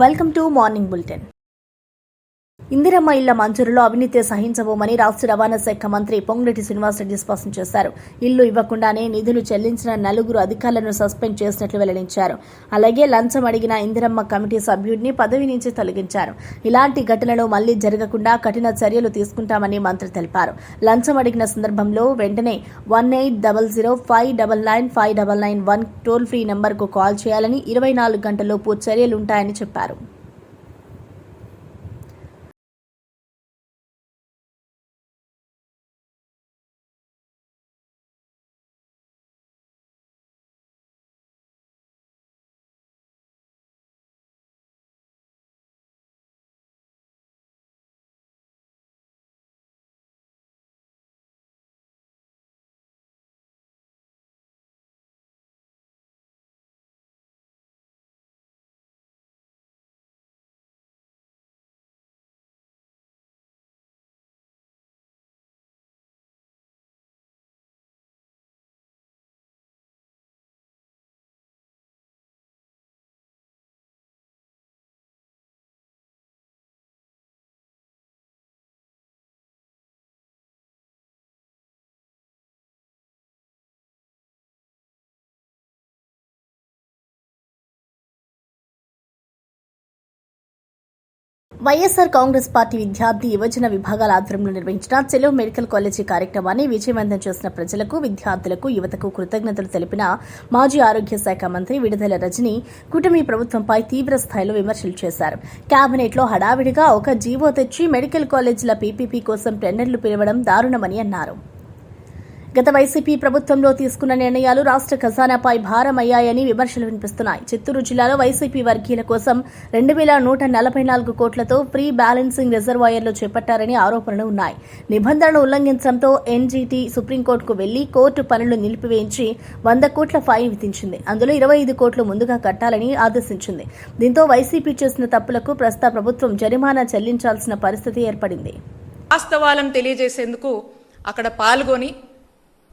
Welcome to morning bulletin. Indiramma ఇళ్ల మంజూరులో అవినీతి సహించబోమని రాష్ట్ర రవాణా శాఖ మంత్రి పొంగులేటి శ్రీనివాసరెడ్డి స్పష్టం చేశారు. ఇల్లు ఇవ్వకుండానే నిధులు చెల్లించిన 4 అధికారులను సస్పెండ్ చేసినట్లు వెల్లడించారు. అలాగే లంచం అడిగిన ఇందిరమ్మ కమిటీ సభ్యుడిని పదవి నుంచి తొలగించారు. ఇలాంటి ఘటనలు మళ్లీ జరగకుండా కఠిన చర్యలు తీసుకుంటామని మంత్రి తెలిపారు. లంచం అడిగిన సందర్భంలో వెంటనే 1800599599 టోల్ ఫ్రీ నంబర్కు కాల్ చేయాలని 24 గంటల్లోపు చర్యలుంటాయని చెప్పారు. వైఎస్ఆర్ కాంగ్రెస్ పార్టీ విద్యార్థి యువజన విభాగాల ఆధ్వర్యంలో నిర్వహించిన చెలో మెడికల్ కాలేజీ కార్యక్రమాన్ని విజయవంతం చేసిన ప్రజలకు, విద్యార్థులకు, యువతకు కృతజ్ఞతలు తెలిపిన మాజీ ఆరోగ్య శాఖ మంత్రి విడుదల రజని కూటమి ప్రభుత్వంపై తీవ్ర స్థాయిలో విమర్శలు చేశారు. కేబినెట్లో హడావిడిగా ఒక జీవో తెచ్చి మెడికల్ కాలేజీల పీపీపీ కోసం టెండర్లు పిలవడం దారుణమని అన్నారు. గత వైసీపీ ప్రభుత్వంలో తీసుకున్న నిర్ణయాలు రాష్ట్ర ఖజానాపై భారమయ్యాయని విమర్శలు వినిపిస్తున్నాయి. చిత్తూరు జిల్లాలో వైసీపీ వర్గీయుల కోసం 2144 కోట్లతో ప్రీ బ్యాలెన్సింగ్ రిజర్వాయర్లు చేపట్టారని ఆరోపణలు ఉన్నాయి. నిబంధనలు ఉల్లంఘించడంతో ఎన్జీటీ సుప్రీంకోర్టుకు వెళ్లి కోర్టు పనులు నిలిపివేయించి 100 కోట్ల ఫైన్ విధించింది. అందులో 25 కోట్లు ముందుగా కట్టాలని ఆదేశించింది. దీంతో వైసీపీ చేసిన తప్పులకు ప్రస్తుత ప్రభుత్వం జరిమానా చెల్లించాల్సిన పరిస్థితి ఏర్పడింది. వాస్తవాలను తెలియజేసేందుకు అక్కడ పాల్గొని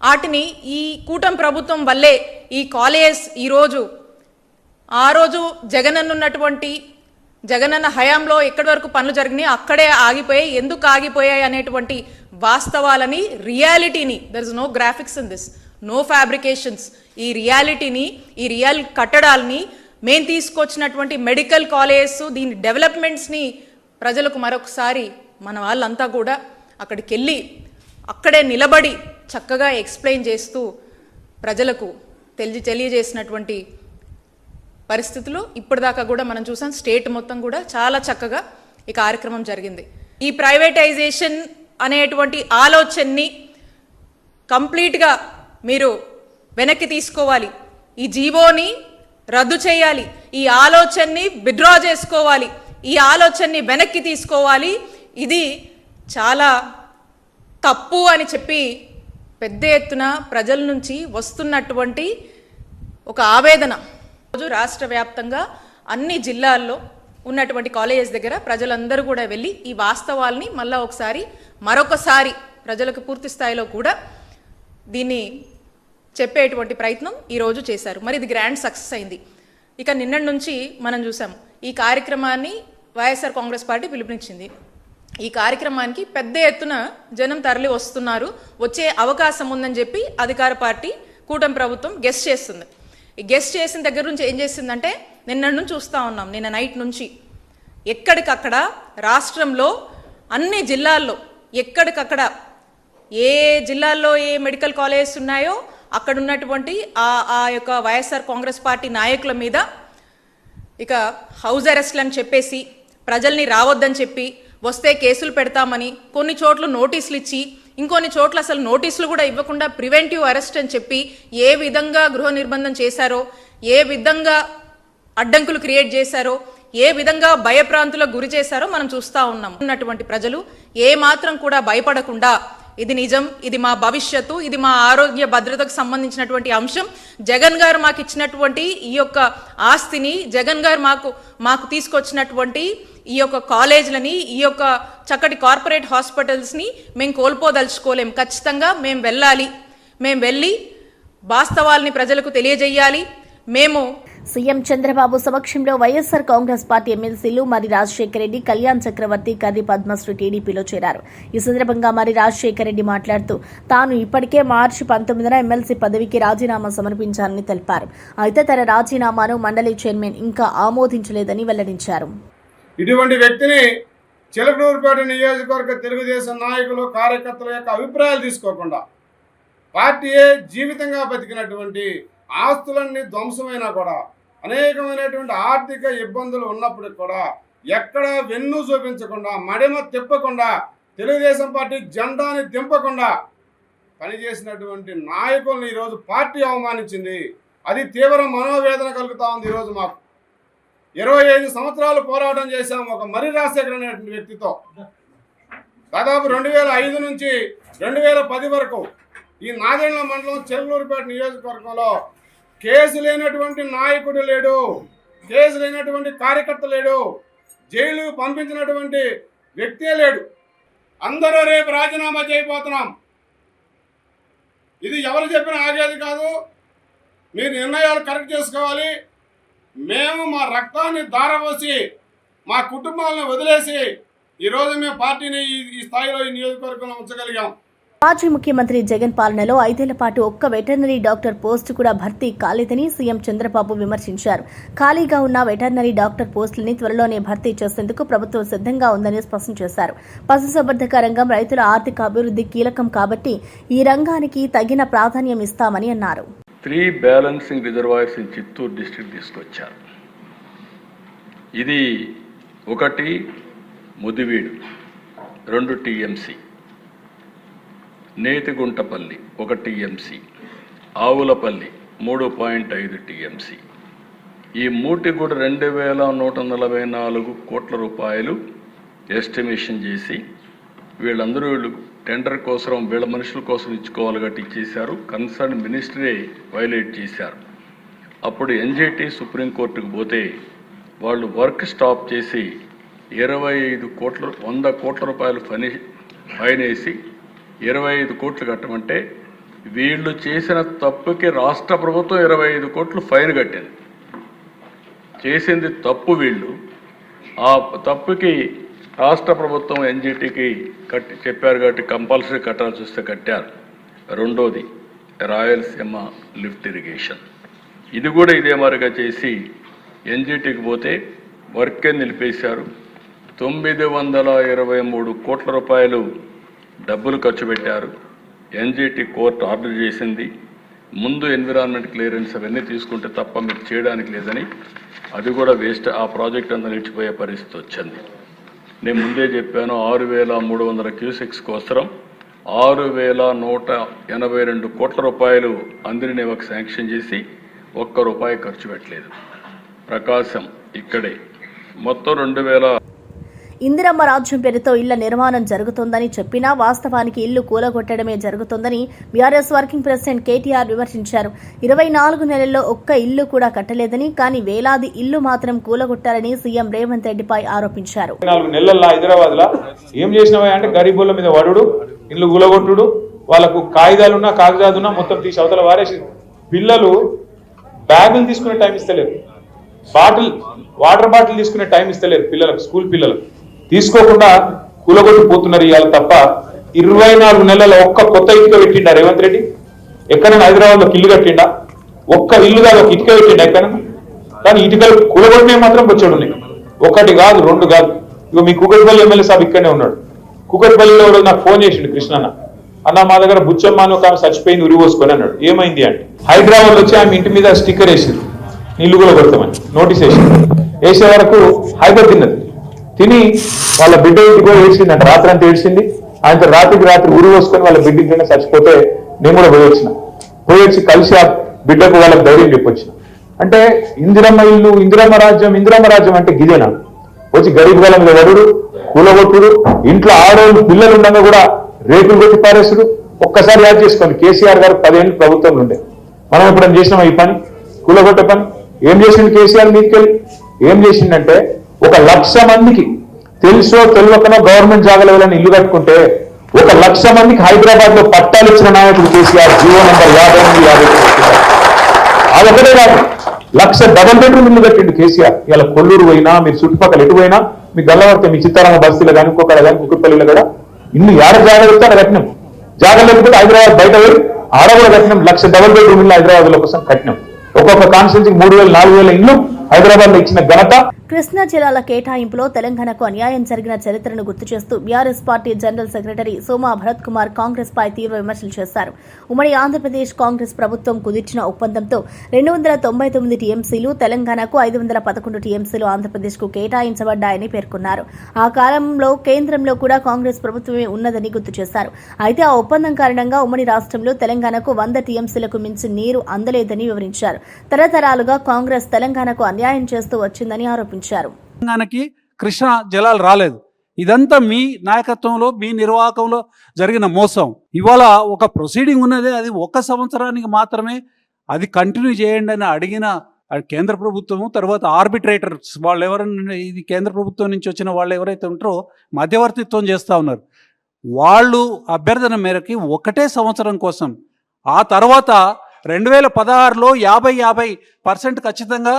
వాటిని ఈ కూటమి ప్రభుత్వం వల్లే ఈ కాలేజ్ ఆ రోజు జగనన్న హయాంలో ఎక్కడి వరకు పనులు జరిగినాయి అక్కడే ఆగిపోయాయి, ఎందుకు ఆగిపోయాయి అనేటువంటి వాస్తవాలని, రియాలిటీని, there is no graphics in this, no fabrications, ఈ రియాలిటీని, ఈ రియల్ కట్టడాలని, మేము తీసుకొచ్చినటువంటి మెడికల్ కాలేజ్ దీని డెవలప్మెంట్స్ని ప్రజలకు మరొకసారి మన వాళ్ళంతా కూడా అక్కడికి వెళ్ళి అక్కడే నిలబడి చక్కగా ఎక్స్ప్లెయిన్ చేస్తూ ప్రజలకు తెలియజేసినటువంటి పరిస్థితులు ఇప్పటిదాకా కూడా మనం చూసాం. స్టేట్ మొత్తం కూడా చాలా చక్కగా ఈ కార్యక్రమం జరిగింది. ఈ ప్రైవేటైజేషన్ అనేటువంటి ఆలోచనని కంప్లీట్గా మీరు వెనక్కి తీసుకోవాలి, ఈ జీవోని రద్దు చేయాలి, ఈ ఆలోచనని విత్డ్రా చేసుకోవాలి, ఈ ఆలోచనని వెనక్కి తీసుకోవాలి, ఇది చాలా తప్పు అని చెప్పి పెద్ద ఎత్తున ప్రజల నుంచి వస్తున్నటువంటి ఒక ఆవేదన రోజు రాష్ట్ర వ్యాప్తంగా అన్ని జిల్లాల్లో ఉన్నటువంటి కాలేజెస్ దగ్గర ప్రజలందరూ కూడా వెళ్ళి ఈ వాస్తవాల్ని మరొకసారి ప్రజలకు పూర్తి స్థాయిలో కూడా దీన్ని చెప్పేటువంటి ప్రయత్నం ఈరోజు చేశారు. మరి ఇది గ్రాండ్ సక్సెస్ అయింది. ఇక నిన్నటి నుంచి మనం చూసాం ఈ కార్యక్రమాన్ని వైఎస్ఆర్ కాంగ్రెస్ పార్టీ పిలుపునిచ్చింది. ఈ కార్యక్రమానికి పెద్ద ఎత్తున జనం తరలి వస్తున్నారు, వచ్చే అవకాశం ఉందని చెప్పి అధికార పార్టీ కూటమి ప్రభుత్వం గెస్ట్ చేస్తుంది. ఈ గెస్ట్ చేసిన దగ్గర నుంచి ఏం చేసిందంటే నిన్న నుంచి చూస్తూ ఉన్నాం, నిన్న నైట్ నుంచి ఎక్కడికక్కడ రాష్ట్రంలో అన్ని జిల్లాల్లో ఎక్కడికక్కడ ఏ జిల్లాల్లో ఏ మెడికల్ కాలేజెస్ ఉన్నాయో అక్కడ ఉన్నటువంటి ఆ యొక్క వైఎస్ఆర్ కాంగ్రెస్ పార్టీ నాయకుల మీద ఇక హౌస్ అరెస్ట్లని చెప్పేసి ప్రజల్ని రావద్దని చెప్పి వస్తే కేసులు పెడతామని కొన్ని చోట్ల నోటీసులు ఇచ్చి ఇంకొన్ని చోట్ల అసలు నోటీసులు కూడా ఇవ్వకుండా ప్రివెంటివ్ అరెస్ట్ అని చెప్పి ఏ విధంగా గృహ నిర్బంధం చేశారో, ఏ విధంగా అడ్డంకులు క్రియేట్ చేశారో, ఏ విధంగా భయప్రాంతులకు గురి చేశారో మనం చూస్తూ ఉన్నాం. ఉన్నటువంటి ప్రజలు ఏ మాత్రం కూడా భయపడకుండా ఇది నిజం, ఇది మా భవిష్యత్తు, ఇది మా ఆరోగ్య భద్రతకు సంబంధించినటువంటి అంశం, జగన్ గారు మాకు ఇచ్చినటువంటి ఈ యొక్క ఆస్తిని, జగన్ గారు మాకు తీసుకొచ్చినటువంటి ఈ యొక్క కాలేజీలని, ఈ యొక్క చక్కటి కార్పొరేట్ హాస్పిటల్స్ని మేము కోల్పోదలుచుకోలేం. ఖచ్చితంగా మేము వెళ్ళి వాస్తవాల్ని ప్రజలకు తెలియజేయాలి. మేము సీఎం చంద్రబాబు సమక్షంలో వైఎస్సార్ కాంగ్రెస్ పార్టీ ఎమ్మెల్సీలు మరి రాజశేఖర రెడ్డి, కళ్యాణ్ చక్రవర్తి, కర్రి పద్మశ్రీ టీడీపీలో చేరారు. ఈ సందర్భంగా మరి రాజశేఖర రెడ్డి మాట్లాడుతూ తాను ఇప్పటికే మార్చి 19న ఎమ్మెల్సీ పదవికి రాజీనామా సమర్పించారని తెలిపారు. అయితే తన రాజీనామాను మండలి చైర్మన్ ఇంకా ఆమోదించలేదని వెల్లడించారు. ఇటువంటి వ్యక్తిని చిలకలూరుపేట నియోజకవర్గ తెలుగుదేశం నాయకులు, కార్యకర్తల యొక్క అభిప్రాయాలు తీసుకోకుండా పార్టీయే జీవితంగా బతికినటువంటి ఆస్తులన్నీ ధ్వంసమైనా కూడా అనేకమైనటువంటి ఆర్థిక ఇబ్బందులు ఉన్నప్పటికి కూడా ఎక్కడ వెన్ను చూపించకుండా, మడిమ తిప్పకుండా, తెలుగుదేశం పార్టీ జెండాని దింపకుండా పనిచేసినటువంటి నాయకులను ఈరోజు పార్టీ అవమానించింది. అది తీవ్ర మనోవేదన కలుగుతా ఉంది. ఈరోజు మాకు 25 సంవత్సరాలు పోరాటం చేశాం ఒక మరి రాజశేఖర అనేటువంటి వ్యక్తితో. దాదాపు 2005 నుంచి 2010 వరకు ఈ నాదెండ్ల మండలం చిలకలూరుపేట నియోజకవర్గంలో కేసు లేనటువంటి నాయకుడు లేడు, కేసు లేనటువంటి కార్యకర్త లేడు, జైలుకు పంపించినటువంటి వ్యక్తే లేడు. అందరూ రేపు రాజీనామా చేయబోతున్నాం. ఇది ఎవరు చెప్పినా ఆగేది కాదు. మీరు నిర్ణయాలు కరెక్ట్ చేసుకోవాలి. మేము మా రక్తాన్ని ధారపోసి మా కుటుంబాలను వదిలేసి ఈరోజు మేము పార్టీని ఈ స్థాయిలో ఈ నియోజకవర్గంలో ఉంచగలిగాం. మాజీ ముఖ్యమంత్రి జగన్ పాలనలో 5 ఏళ్ల పాటు ఒక్క వెటర్నరీ డాక్టర్ పోస్టు కూడా భర్తీ కాలేదని సీఎం చంద్రబాబు విమర్శించారు. ఖాళీగా ఉన్న వెటర్నరీ డాక్టర్ పోస్టులని త్వరలోనే భర్తీ చేసేందుకు ప్రభుత్వం సిద్ధంగా ఉందని స్పష్టం చేశారు. పశుసంవర్ధక రంగం రైతుల ఆర్థిక అభివృద్ధి కీలకం కాబట్టి ఈ రంగానికి తగిన ప్రాధాన్యం ఇస్తామని అన్నారు. 3 balancing reservoirs in Chittoor district తీసుకొచ్చారు. ఇది 1 Mudiveedu, 2 TMC, నేతిగుంటపల్లి 1 TMC, Avulapalli 3.5 TMC. ఈ మూటి కూడా 2144 కోట్ల రూపాయలు ఎస్టిమేషన్ చేసి వీళ్ళందరూ టెండర్ కోసం వీళ్ళ మనుషుల కోసం ఇచ్చుకోవాలి కాబట్టి ఇచ్చేశారు. కన్సర్న్ మినిస్టరే వైలేట్ చేశారు. అప్పుడు ఎన్జిటి సుప్రీంకోర్టుకు పోతే వాళ్ళు వర్క్ స్టాప్ చేసి 100 కోట్ల రూపాయలు ఫైన్ వేసి 25 కోట్లు కట్టమంటే వీళ్ళు చేసిన తప్పుకి రాష్ట్ర ప్రభుత్వం 25 కోట్లు ఫైన్ కట్టింది. చేసింది తప్పు వీళ్ళు. ఆ తప్పుకి రాష్ట్ర ప్రభుత్వం ఎన్జిటికి చెప్పారు కాబట్టి కంపల్సరీ కట్టాల్సి వస్తే కట్టారు. రెండోది రాయలసీమ లిఫ్ట్ ఇరిగేషన్, ఇది కూడా ఇదే మాదిరిగా చేసి ఎన్జిటికి పోతే వర్కే నిలిపేశారు. 923 కోట్ల రూపాయలు డబ్బులు ఖర్చు పెట్టారు. ఎన్జిటి కోర్టు ఆర్డర్ చేసింది, ముందు ఎన్విరాన్మెంట్ క్లియరెన్స్ అవన్నీ తీసుకుంటే తప్ప మీకు చేయడానికి లేదని. అది కూడా వేస్ట్. ఆ ప్రాజెక్ట్ అంతా నిలిచిపోయే పరిస్థితి వచ్చింది. నేను ముందే చెప్పాను, 6300 క్యూసెక్స్ కోసం 6182 కోట్ల రూపాయలు అందరినీ ఒక శాంక్షన్ చేసి ₹1 ఖర్చు పెట్టలేదు. ప్రకాశం ఇక్కడే మొత్తం 2000 ఇందిరమ్మ రాజ్యం పేరుతో ఇళ్ల నిర్మాణం జరుగుతోందని చెప్పినా వాస్తవానికి ఇల్లు కూలగొట్టడమే జరుగుతోందని బీఆర్ఎస్ వర్కింగ్ ప్రెసిడెంట్ కేటీఆర్ విమర్శించారు. 24 నెలల్లో ఒక్క ఇల్లు కూడా కట్టలేదని, కానీ వేలాది ఇల్లు మాత్రం కూలగొట్టారని సీఎం రేవంత్ రెడ్డిపై ఆరోపించారు. 4 నెలల్లో హైదరాబాద్ లో ఏం చేసినవా అంటే గరీబుల మీద వడుడు, ఇల్లు కూలగొట్టుడు, వాళ్ళకు కాగితాలున్నా కాగజాదున్నా మొత్తం తీసి అవతల వారేసి, పిల్లలు బ్యాగులు తీసుకునే టైం ఇస్తలేరు, వాటర్ బాటిల్ తీసుకునే టైం ఇస్తలేరు పిల్లలకు, స్కూల్ పిల్లలకు తీసుకోకుండా కూలగొట్టిపోతున్నారు ఇవాళ తప్ప. 24 నెలల ఒక్క కొత్త ఇటుక పెట్టిండా రేవంత్ రెడ్డి? ఎక్కడైనా హైదరాబాద్ లో ఇల్లు కట్టిండా? ఒక్క ఇల్లు కాదు, ఒక ఇటుక పెట్టిండా ఎక్కడైనా? కానీ ఇటుకలు కూలగొట్టినే మాత్రం వచ్చాడు. 1 కాదు 2 కాదు. ఇక మీ కుకట్పల్లి ఎమ్మెల్యే సాబ్ ఇక్కడనే ఉన్నాడు. కుకట్పల్లిలో నాకు ఫోన్ చేసిండు కృష్ణన్న, అన్న మా దగ్గర బుచ్చమ్మ అని ఒక ఆమె చచ్చిపోయింది, ఉరిపోసుకొని అన్నాడు. ఏమైంది అంటే హైదరాబాద్ వచ్చి ఆమె ఇంటి మీద స్టిక్కర్ వేసిరు, నీళ్లు కూడా కొడతామని నోటీస్ వేసే వరకు హైదరాబాద్ తిని వాళ్ళ బిడ్డ ఇంటికి కూడా ఏడ్చిందంట. రాత్రి అంతా ఏడ్చింది. ఆయనతో రాత్రి ఉరి పోసుకొని వాళ్ళ బిడ్డ ఇంటినే చచ్చిపోతే నేను కూడా పోయొచ్చి కలిసి ఆ బిడ్డకు వాళ్ళకి ధైర్యం చెప్పొచ్చిన. అంటే ఇందిరమ్మ ఇల్లు, ఇందిరమ్మ రాజ్యం అంటే గిదేనా? వచ్చి గరీబ్ వాళ్ళ మీద వడుడు, కూలగొట్టుడు, ఇంట్లో ఆడవాళ్ళు పిల్లలు ఉండగా కూడా రేకులు కొట్టి పారేసుడు. ఒక్కసారి యాడ్ చేసుకోండి, కేసీఆర్ గారు 10 ఏళ్ళు ప్రభుత్వంలో ఉండే, మనం ఎప్పుడైనా చేసినామా ఈ పని? కూలగొట్టే పని ఏం చేసిండు కేసీఆర్? మీదకెళ్ళి ఏం చేసిండంటే 1,00,000 మందికి తెలుసో తెలియకనో గవర్నమెంట్ జాగాల వెళ్ళని ఇల్లు కట్టుకుంటే 1,00,000 మందికి హైదరాబాద్ లో పట్టాలు ఇచ్చిన నాయకుడు కేసీఆర్. జీవో నెంబర్ 58 అదొకటే కాదు, 1,00,000 డబుల్ బెడ్రూమ్ ఇల్లు కట్టిండు కేసీఆర్. ఇలా కొల్లూరు పోయినా మీరు చుట్టుపక్కల ఎటు పోయినా మీ గల్లవర్తే మీ చిత్తారంగ బస్తీలో కానీ ఇంకొకటి కానీ కుక్కపల్లిలో కూడా ఇల్లు ఏడ జాగ్రత్త అక్కడ కట్టినాం. జాగ్రత్త లేకపోతే హైదరాబాద్ బయట పోయి ఆడ కూడా కట్టినాం. 1,00,000 డబుల్ బెడ్రూమ్ ఇల్లు హైదరాబాద్ లో కోసం కట్టినాం. ఒక్కొక్క కాన్స్టిట్యూన్సీకి 3,000 4,000 ఇల్లు హైదరాబాద్ లో ఇచ్చిన ఘనత. కృష్ణా జిల్లాల కేటాయింపులో తెలంగాణకు అన్యాయం జరిగిన చరిత్రను గుర్తు చేస్తూ BRS party general secretary Soma Bharat Kumar Congress పై తీవ్ర విమర్శలు చేశారు. ఉమ్మడి ఆంధ్రప్రదేశ్ కాంగ్రెస్ ప్రభుత్వం కుదిర్చిన ఒప్పందంతో 299 టీఎంసీలు తెలంగాణకు 511 టీఎంసీలు ఆంధ్రప్రదేశ్కు కేటాయించబడ్డాయని పేర్కొన్నారు. ఆ కాలంలో కేంద్రంలో కూడా కాంగ్రెస్ ప్రభుత్వమే ఉన్నదని గుర్తు చేశారు. అయితే ఆ ఒప్పందం కారణంగా ఉమ్మడి రాష్ట్రంలో తెలంగాణకు 100 టీఎంసీలకు మించి నీరు అందలేదని వివరించారు. తరతరాలుగా కాంగ్రెస్ తెలంగాణకు అన్యాయం చేస్తూ వచ్చిందని ఆరోపించారు. తెలంగాణకి కృష్ణా జలాలు రాలేదు. ఇదంతా మీ నాయకత్వంలో మీ నిర్వాహకంలో జరిగిన మోసం. ఇవాళ ఒక ప్రొసీడింగ్ ఉన్నది, అది 1 సంవత్సరానికి మాత్రమే అది కంటిన్యూ చేయండి అని అడిగిన కేంద్ర ప్రభుత్వము, తర్వాత ఆర్బిట్రేటర్స్ వాళ్ళు ఎవరైనా, ఇది కేంద్ర ప్రభుత్వం నుంచి వచ్చిన వాళ్ళు ఎవరైతే ఉంటారో మధ్యవర్తిత్వం చేస్తూ ఉన్నారు. వాళ్ళు అభ్యర్థన మేరకి 1 సంవత్సరం కోసం, ఆ తర్వాత 2016లో 50% ఖచ్చితంగా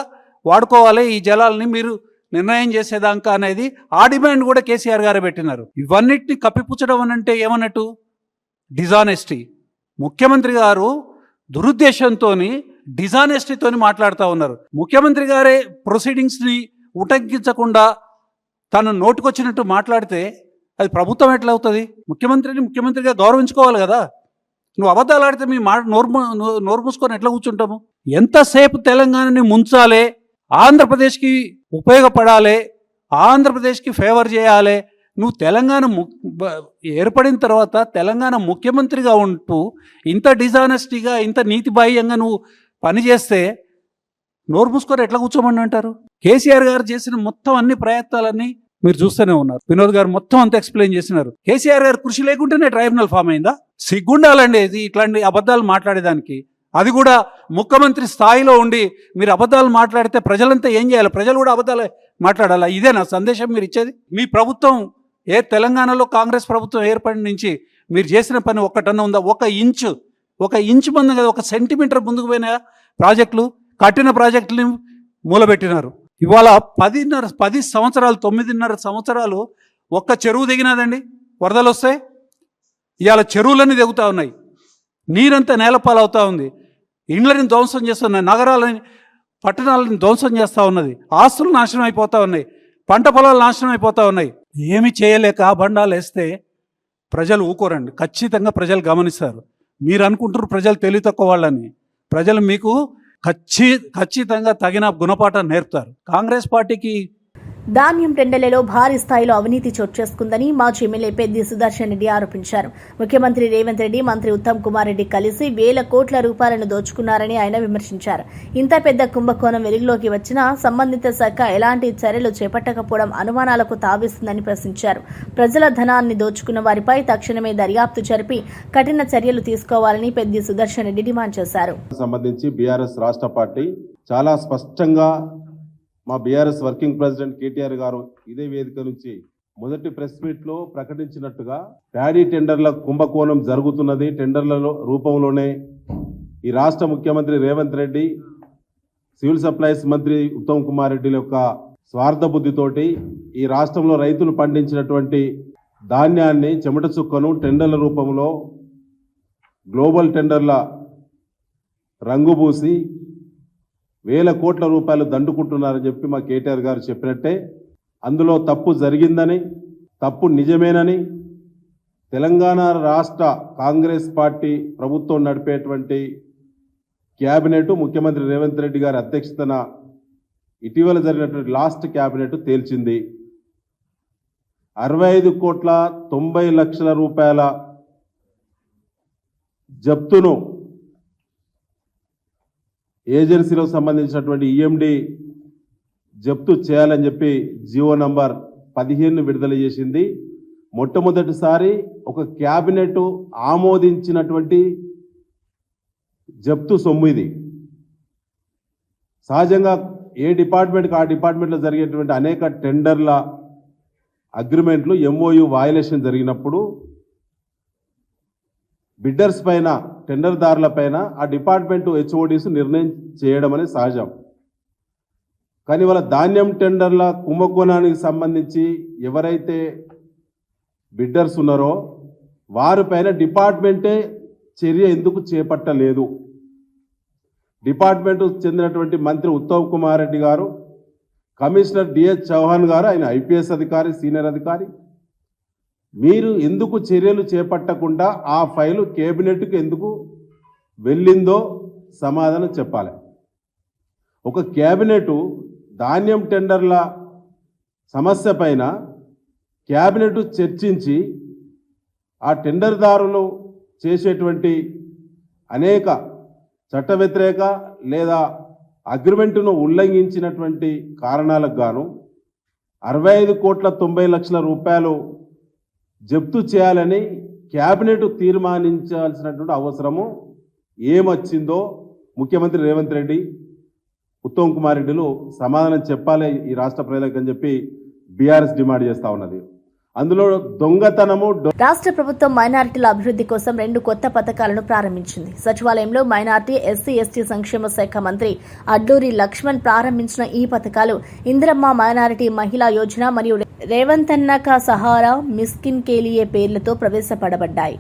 వాడుకోవాలి ఈ జలాలని మీరు నిర్ణయం చేసేదాకా అనేది ఆ డిమాండ్ కూడా కేసీఆర్ గారు పెట్టినారు. ఇవన్నిటిని కప్పిపుచ్చడం అని అంటే ఏమన్నట్టు? డిజానెస్టీ. ముఖ్యమంత్రి గారు దురుద్దేశంతో డిజానెస్టీతో మాట్లాడుతూ ఉన్నారు. ముఖ్యమంత్రి గారే ప్రొసీడింగ్స్ని ఉటంకించకుండా తను నోటుకొచ్చినట్టు మాట్లాడితే అది ప్రభుత్వం ఎట్లా అవుతుంది? ముఖ్యమంత్రిని ముఖ్యమంత్రిగా గౌరవించుకోవాలి కదా. నువ్వు అబద్ధాలు ఆడితే మీ నోరు మూసుకొని ఎట్లా కూర్చుంటాము? ఎంతసేపు తెలంగాణని ముంచాలే, ఆంధ్రప్రదేశ్కి ఉపయోగపడాలి, ఆంధ్రప్రదేశ్కి ఫేవర్ చేయాలి. నువ్వు తెలంగాణ ఏర్పడిన తర్వాత తెలంగాణ ముఖ్యమంత్రిగా ఉంటూ ఇంత డిజానెస్టీగా, ఇంత నీతిబాహ్యంగా నువ్వు పనిచేస్తే నోరు మూసుకొని ఎట్లా కూర్చోమని అంటారు? కేసీఆర్ గారు చేసిన మొత్తం అన్ని ప్రయత్నాలన్నీ మీరు చూస్తూనే ఉన్నారు. వినోద్ గారు మొత్తం అంతా ఎక్స్ప్లెయిన్ చేసినారు. కేసీఆర్ గారు కృషి లేకుంటేనే ట్రైబ్యునల్ ఫామ్ అయిందా? సిగ్గుండాలండి ఇది ఇట్లాంటి అబద్ధాలు మాట్లాడేదానికి. అది కూడా ముఖ్యమంత్రి స్థాయిలో ఉండి మీరు అబద్ధాలు మాట్లాడితే ప్రజలంతా ఏం చేయాలి? ప్రజలు కూడా అబద్ధాలు మాట్లాడాలా? ఇదే నా సందేశం మీరు ఇచ్చేది? మీ ప్రభుత్వం తెలంగాణలో కాంగ్రెస్ ప్రభుత్వం ఏర్పడిన నుంచి మీరు చేసిన పని ఒక్కటన్నా ఉందా? ఒక ఇంచు మంది కదా, 1 సెంటీమీటర్ ముందుకు పోయిన ప్రాజెక్టులు, కట్టిన ప్రాజెక్టుని మూలబెట్టినారు. ఇవాళ 10 సంవత్సరాలు 9.5 సంవత్సరాలు ఒక్క చెరువు దిగినదండి. వరదలు వస్తాయి, ఇవాళ చెరువులన్నీ దిగుతూ ఉన్నాయి, నీరంతా నేలపాలవుతూ ఉంది, ఇండ్లని ధ్వంసం చేస్తున్నాయి, నగరాలని పట్టణాలను ధ్వంసం చేస్తూ ఉన్నది, ఆస్తులు నాశనం అయిపోతూ ఉన్నాయి, పంట పొలాలు నాశనం అయిపోతూ ఉన్నాయి. ఏమి చేయలేక బండాలు వేస్తే ప్రజలు ఊకోరండి. ఖచ్చితంగా ప్రజలు గమనిస్తారు. మీరు అనుకుంటారు ప్రజలు తెలివి తక్కువ వాళ్ళని. ప్రజలు మీకు ఖచ్చితంగా తగిన గుణపాఠం నేర్పుతారు. కాంగ్రెస్ పార్టీకి ధాన్యం టెండర్లలో భారీ స్థాయిలో అవినీతి చోటు చేసుకుందని మాజీ ఎమ్మెల్యే పెద్ది సుదర్శన్ రెడ్డి ఆరోపించారు. ముఖ్యమంత్రి రేవంత్ రెడ్డి, మంత్రి ఉత్తమ్ కుమార్ రెడ్డి కలిసి వేల కోట్ల రూపాయలను దోచుకున్నారని ఆయన విమర్శించారు. ఇంత పెద్ద కుంభకోణం వెలుగులోకి వచ్చినా సంబంధిత శాఖ ఎలాంటి చర్యలు చేపట్టకపోవడం అనుమానాలకు తావిస్తుందని ప్రశ్నించారు. ప్రజల ధనాన్ని దోచుకున్న వారిపై తక్షణమే దర్యాప్తు జరిపి కఠిన చర్యలు తీసుకోవాలని పెద్ది సుదర్శన్ రెడ్డి డిమాండ్ చేశారు. సంబంధించి బీఆర్ఎస్ రాష్ట్ర పార్టీ చాలా స్పష్టంగా మా బీఆర్ఎస్ వర్కింగ్ ప్రెసిడెంట్ కేటీఆర్ గారు ఇదే వేదిక నుంచి మొదటి ప్రెస్ మీట్లో ప్రకటించినట్టుగా ప్యాడీ టెండర్ల కుంభకోణం జరుగుతున్నది. టెండర్ల రూపంలోనే ఈ రాష్ట్ర ముఖ్యమంత్రి రేవంత్ రెడ్డి, సివిల్ సప్లైస్ మంత్రి ఉత్తమ్ కుమార్ రెడ్డి యొక్క స్వార్థ బుద్ధితోటి ఈ రాష్ట్రంలో రైతులు పండించినటువంటి ధాన్యాన్ని, చెమట చుక్కను టెండర్ల రూపంలో గ్లోబల్ టెండర్ల రంగుబూసి వేల కోట్ల రూపాయలు దండుకుంటున్నారని చెప్పి మా కేటీఆర్ గారు చెప్పినట్టే అందులో తప్పు జరిగిందని, తప్పు నిజమేనని తెలంగాణ రాష్ట్ర కాంగ్రెస్ పార్టీ ప్రభుత్వం నడిపేటువంటి క్యాబినెట్, ముఖ్యమంత్రి రేవంత్ రెడ్డి గారి అధ్యక్షతన ఇటీవల జరిగినటువంటి లాస్ట్ క్యాబినెట్ తేల్చింది. 65,90,00,000 రూపాయల జప్తును ఏజెన్సీలో సంబంధించినటువంటి ఈఎండి జప్తు చేయాలని చెప్పి జీవో నంబర్ 15 విడుదల చేసింది. మొట్టమొదటిసారి ఒక క్యాబినెట్ ఆమోదించినటువంటి జప్తు సొమ్ము ఇది. సహజంగా ఏ డిపార్ట్మెంట్కి ఆ డిపార్ట్మెంట్లో జరిగేటువంటి అనేక టెండర్ల అగ్రిమెంట్లు ఎంఓయు వయలేషన్ జరిగినప్పుడు బిడ్డర్స్ పైన, టెండర్దారుల పైన ఆ డిపార్ట్మెంట్ హెచ్ఓడీస్ నిర్ణయం చేయడం అనేది సహజం. కానీ వాళ్ళ ధాన్యం టెండర్ల కుంభకోణానికి సంబంధించి ఎవరైతే బిడ్డర్స్ ఉన్నారో వారిపైన డిపార్ట్మెంటే చర్య ఎందుకు చేపట్టలేదు? డిపార్ట్మెంట్ చెందినటువంటి మంత్రి ఉత్తమ్ కుమార్ రెడ్డి గారు, కమిషనర్ డిఎస్ చౌహాన్ గారు, ఆయన ఐపీఎస్ అధికారి, సీనియర్ అధికారి, మీరు ఎందుకు చర్యలు చేపట్టకుండా ఆ ఫైలు కేబినెట్కు ఎందుకు వెళ్ళిందో సమాధానం చెప్పాలి. ఒక కేబినెట్ ధాన్యం టెండర్ల సమస్య పైన కేబినెట్ చర్చించి ఆ టెండర్దారులు చేసేటువంటి అనేక చట్ట వ్యతిరేక లేదా అగ్రిమెంటును ఉల్లంఘించినటువంటి కారణాలకు గాను 65,90,00,000 రూపాయలు జప్తు చేయాలని కేబినెట్ తీర్మానించాల్సినటువంటి అవసరము ఏమొచ్చిందో ముఖ్యమంత్రి రేవంత్ రెడ్డి, ఉత్తమ్ కుమార్ రెడ్డిలు సమాధానం చెప్పాలి ఈ రాష్ట్ర ప్రజలకు అని చెప్పి బీఆర్ఎస్ డిమాండ్ చేస్తా ఉన్నది. అందులో దొంగతనము. రాష్ట్ర ప్రభుత్వం మైనారిటీల అభివృద్ధి కోసం 2 కొత్త పథకాలను ప్రారంభించింది. సచివాలయంలో మైనారిటీ, ఎస్సీ, ఎస్టీ సంక్షేమ శాఖ మంత్రి అడ్లూరి లక్ష్మణ్ ప్రారంభించిన ఈ పథకాలు ఇందిరమ్మ మైనారిటీ మహిళా యోజన మరియు రేవంతన్న కా సహారా మిస్కిన్ కేలియే పేర్లతో ప్రవేశపెట్టబడ్డాయి.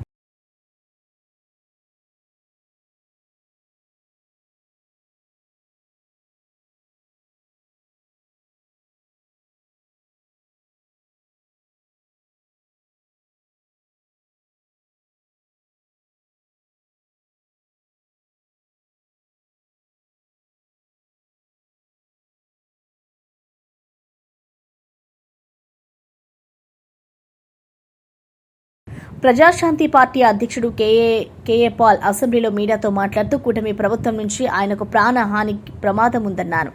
ప్రజాశాంతి పార్టీ అధ్యక్షుడు కేఏ పాల్ అసెంబ్లీలో మీడియాతో మాట్లాడుతూ కూటమి ప్రభుత్వం నుంచి ఆయనకు ప్రాణహాని ప్రమాదం ఉందన్నారు.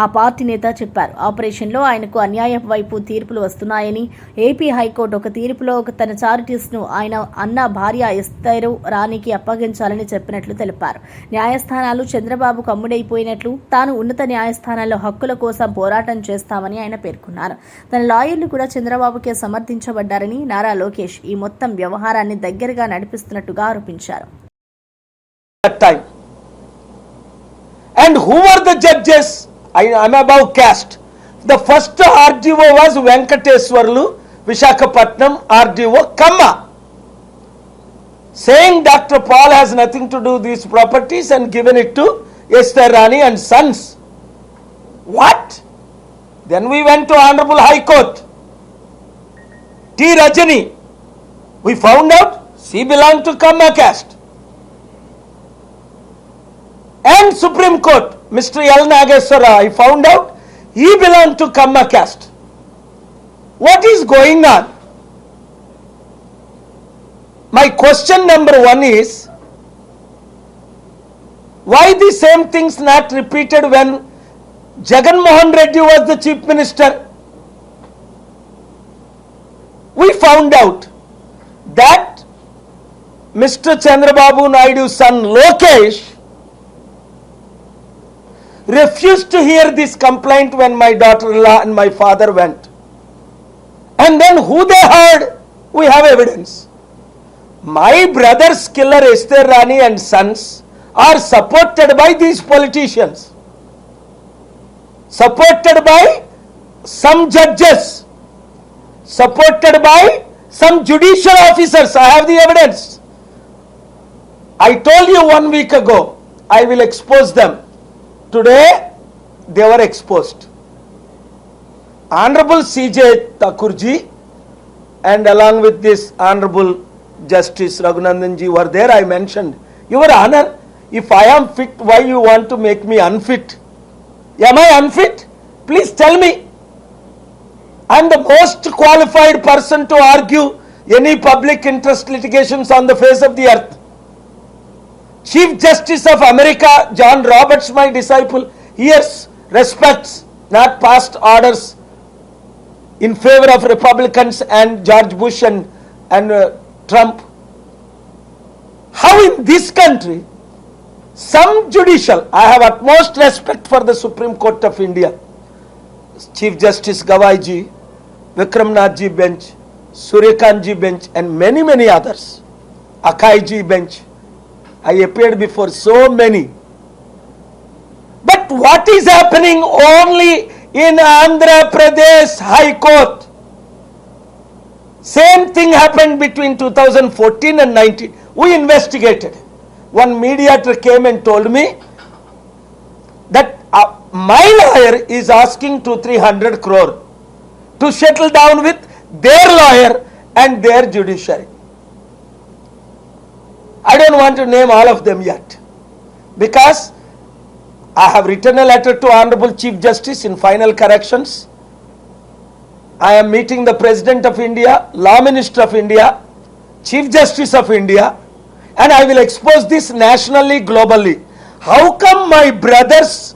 ఆ పార్టీ నేత చెప్పారు. ఆపరేషన్లో ఆయనకు అన్యాయం వైపు తీర్పులు వస్తున్నాయని, ఏపీ హైకోర్టు ఒక తీర్పులో తన చారిటీస్ ను ఆయన అన్న భార్య ఎస్తేరు రాణికి అప్పగించాలని చెప్పినట్లు తెలిపారు. న్యాయస్థానాలు చంద్రబాబుకు అమ్ముడైపోయినట్లు, తాను ఉన్నత న్యాయస్థానాల్లో హక్కుల కోసం పోరాటం చేస్తామని ఆయన పేర్కొన్నారు. తన లాయర్లు కూడా చంద్రబాబుకే సమర్థించబడ్డారని నారా లోకేష్ ఈ మొత్తం వ్యవహారాన్ని దగ్గరగా నడిపిస్తున్నట్టుగా ఆరోపించారు. And who were the judges? I am above caste. The first RDO was Venkateswarlu, Visakhapatnam RDO, Kamma, saying Dr. Paul has nothing to do with these properties and given it to Esther Rani and sons. What? Then we went to Honorable High Court. T. Rajani, we found out she belonged to Kamma caste. And Supreme Court, Mr. L. Nageswara, I found out he belonged to Kamma caste. What is going on? My question number 1 is, why the same things not repeated when Jagan Mohan Reddy was the Chief Minister? We found out that Mr. Chandrababu Naidu's son Lokesh refused to hear this complaint when my daughter-in-law and my father went. And then who they heard, we have evidence. My brother's killer Esther Rani and sons are supported by these politicians, supported by some judges, supported by some judicial officers. I have the evidence. I told you 1 week ago, I will expose them. Today, they were exposed. Honorable C.J. Thakurji and along with this Honorable Justice Raghunandanji were there. I mentioned, Your Honor, if I am fit, why you want to make me unfit? Am I unfit? Please tell me. I am the most qualified person to argue any public interest litigations on the face of the earth. Chief Justice of America, John Roberts, my disciple, hears, respects, not passed orders in favor of Republicans and George Bush and Trump. How in this country, some judicial, I have utmost respect for the Supreme Court of India, Chief Justice Gavaiji, Vikram Nathji bench, Suryakantji bench and many, many others, Akaiji bench. I appeared before so many. But what is happening only in Andhra Pradesh High Court. Same thing happened between 2014 and 19. We investigated. One mediator came and told me that my lawyer is asking 200-300 crore to settle down with their lawyer and their judiciary. I don't want to name all of them yet, because I have written a letter to Honorable Chief Justice in final corrections. I am meeting the President of India, Law Minister of India, Chief Justice of India, and I will expose this nationally, globally. How come my brother's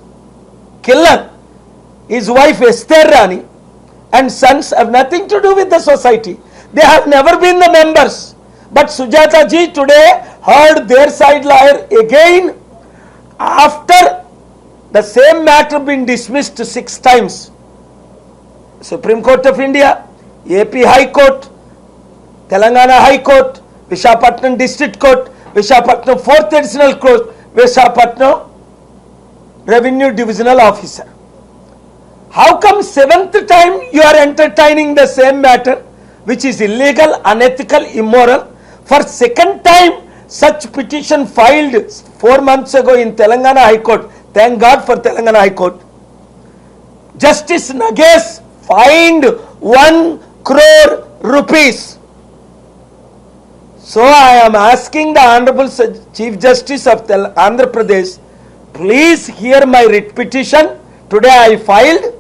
killer, his wife Esther Rani, and sons have nothing to do with the society? They have never been the members. But Sujata ji today heard their side lawyer again after the same matter being dismissed 6 times. Supreme Court of India, AP High Court, Telangana High Court, Visakhapatnam District Court, Visakhapatnam 4th Additional Court, Visakhapatnam Revenue Divisional Officer. How come 7th time you are entertaining the same matter, which is illegal, unethical, immoral? For 2nd time, such petition filed 4 months ago in Telangana High Court. Thank God for Telangana High Court. Justice Nagesh fined 1 crore rupees. So I am asking the Honorable Chief Justice of Andhra Pradesh, please hear my writ petition. Today I filed.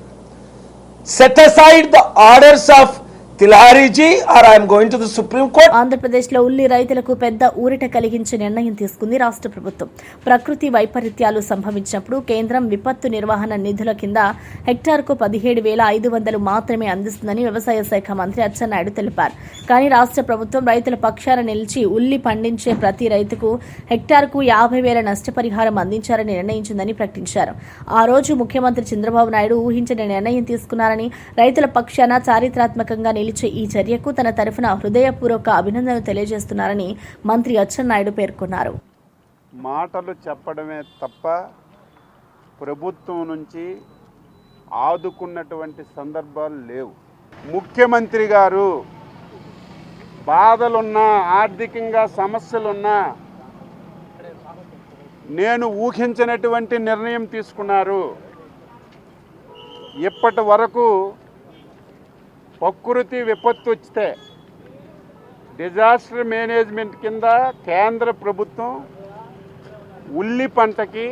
Set aside the orders of Tilhari ji, or I am going to the Supreme Court. ఆంధ్రప్రదేశ్లో ఉల్లి రైతులకు పెద్ద ఊరట కలిగించే నిర్ణయం తీసుకుంది రాష్ట్ర ప్రభుత్వం. ప్రకృతి వైపరీత్యాలు సంభవించినప్పుడు కేంద్రం విపత్తు నిర్వహణ నిధుల కింద హెక్టార్కు 17,500 మాత్రమే అందిస్తుందని వ్యవసాయ శాఖ మంత్రి అచ్చెన్నాయుడు తెలిపారు. కానీ రాష్ట్ర ప్రభుత్వం రైతుల పక్షాన నిలిచి ఉల్లి పండించే ప్రతి రైతుకు హెక్టార్కు 50,000 నష్టపరిహారం అందించాలని నిర్ణయించిందని ప్రకటించారు. ఆ రోజు ముఖ్యమంత్రి చంద్రబాబు నాయుడు ఊహించని నిర్ణయం తీసుకున్నారని, రైతుల పక్షాన చారిత్రాత్మకంగా నిలిచే ఈ చర్యకు తన తరఫున హృదయపూర్వక అభినందనలు తెలియజేస్తున్నారని మంత్రి అచ్చెన్నాయుడు పేర్కొన్నారు. మాటలు చెప్పడమే తప్ప ప్రభుత్వం నుంచి ఆదుకున్నటువంటి సందర్భాలు లేవు. ముఖ్యమంత్రి గారు బాధలున్నా, ఆర్థికంగా సమస్యలున్నా నేను ఊహించినటువంటి నిర్ణయం తీసుకున్నారు. ఇప్పటి వరకు ప్రకృతి విపత్తు వస్తే డిజాస్టర్ మేనేజ్మెంట్ కింద కేంద్ర ప్రభుత్వం ఉల్లి పంటకి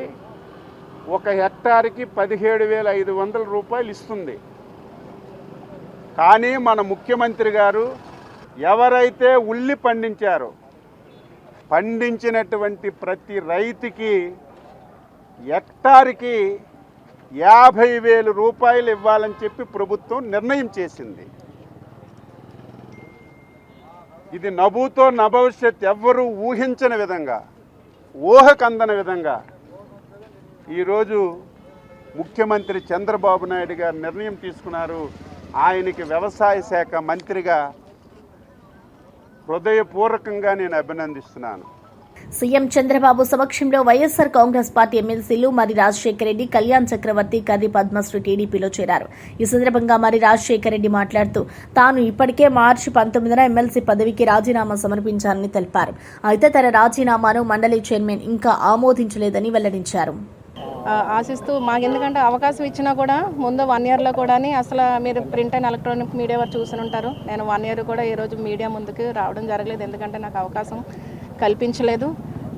1 హెక్టార్కి 17,500 రూపాయలు ఇస్తుంది. కానీ మన ముఖ్యమంత్రి గారు ఎవరైతే ఉల్లి పండించారో పండించినటువంటి ప్రతి రైతుకి హెక్టార్కి 50,000 రూపాయలు ఇవ్వాలని చెప్పి ప్రభుత్వం నిర్ణయం చేసింది. ఇది నభూతో నభవిష్యత్ ఎవ్వరూ ఊహించని విధంగా, ఊహకందని విధంగా ఈరోజు ముఖ్యమంత్రి చంద్రబాబు నాయుడు గారు నిర్ణయం తీసుకున్నారు. ఆయనకి వ్యవసాయ శాఖ మంత్రిగా హృదయపూర్వకంగా నేను అభినందిస్తున్నాను. సీఎం చంద్రబాబు సమక్షంలో వైఎస్సార్ కాంగ్రెస్ పార్టీ ఎమ్మెల్సీలు మరి రాజశేఖర రెడ్డి, కళ్యాణ్ చక్రవర్తి, కర్రి పద్మశ్రీ టీడీపీలో చేరారు. ఈ సందర్భంగా మరి రాజశేఖర రెడ్డి మాట్లాడుతూ తాను ఇప్పటికే మార్చి 19న ఎమ్మెల్సీ పదవికి రాజీనామా సమర్పించాలని తెలిపారు. అయితే తన రాజీనామాను మండలి చైర్మన్ ఇంకా ఆమోదించలేదని వెల్లడించారు. ఆశిస్తూ మాకు ఎందుకంటే అవకాశం ఇచ్చినా కూడా ముందు 1 ఇయర్లో కూడా అసలు మీరు ప్రింట్ అండ్ ఎలక్ట్రానిక్ మీడియా వారు చూసి ఉంటారు. నేను 1 ఇయర్ కూడా ఈరోజు మీడియా ముందుకు రావడం జరగలేదు, ఎందుకంటే నాకు అవకాశం కల్పించలేదు.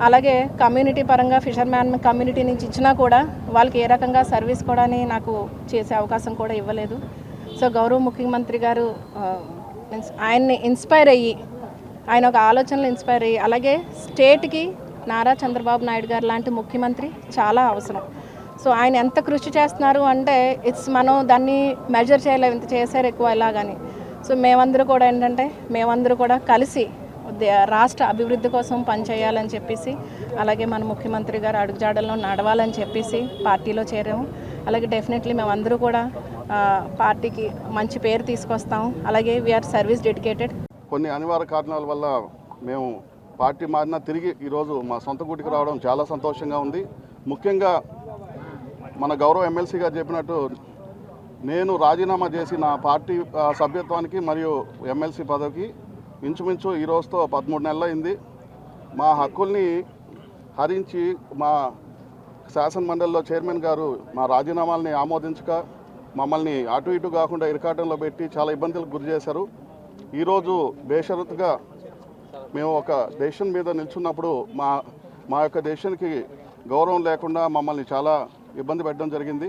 అలాగే కమ్యూనిటీ పరంగా ఫిషర్మ్యాన్ కమ్యూనిటీ నుంచి ఇచ్చినా కూడా వాళ్ళకి ఏ రకంగా సర్వీస్ కూడా నాకు చేసే అవకాశం కూడా ఇవ్వలేదు. సో గౌరవ ముఖ్యమంత్రి గారు ఆయన్ని ఇన్స్పైర్ అయ్యి, ఆయన ఒక ఆలోచనలు ఇన్స్పైర్ అయ్యి, అలాగే స్టేట్కి నారా చంద్రబాబు నాయుడు గారు లాంటి ముఖ్యమంత్రి చాలా అవసరం. సో ఆయన ఎంత కృషి చేస్తున్నారు అంటే మనం దాన్ని మెజర్ చేయలేము, ఇంత చేశారు ఎక్కువ ఇలాగని. సో మేమందరూ కూడా ఏంటంటే మేమందరూ కూడా కలిసి రాష్ట్ర అభివృద్ధి కోసం పనిచేయాలని చెప్పేసి, అలాగే మన ముఖ్యమంత్రి గారు అడుగుజాడల్లో నడవాలని చెప్పేసి పార్టీలో చేరాము. అలాగే డెఫినెట్లీ మేమందరూ కూడా పార్టీకి మంచి పేరు తీసుకొస్తాం. అలాగే వీఆర్ సర్వీస్ డెడికేటెడ్. కొన్ని అనివార్య కారణాల వల్ల మేము పార్టీ మారినా తిరిగి ఈరోజు మా సొంత గుడికి రావడం చాలా సంతోషంగా ఉంది. ముఖ్యంగా మన గౌరవ ఎమ్మెల్సీ గారు చెప్పినట్టు నేను రాజీనామా చేసి నా పార్టీ సభ్యత్వానికి మరియు ఎమ్మెల్సీ పదవికి ఇంచుమించు ఈ రోజుతో 13 నెలలు అయింది. మా హక్కుల్ని హరించి మా శాసన మండలిలో చైర్మన్ గారు మా రాజీనామాల్ని ఆమోదించక మమ్మల్ని అటు ఇటు కాకుండా ఇరకాటంలో పెట్టి చాలా ఇబ్బందులకు గురి చేశారు. ఈరోజు బేషరతుగా మేము ఒక డెసిషన్ మీద నిల్చున్నప్పుడు మా యొక్క డెసిషన్కి గౌరవం లేకుండా మమ్మల్ని చాలా ఇబ్బంది పెట్టడం జరిగింది.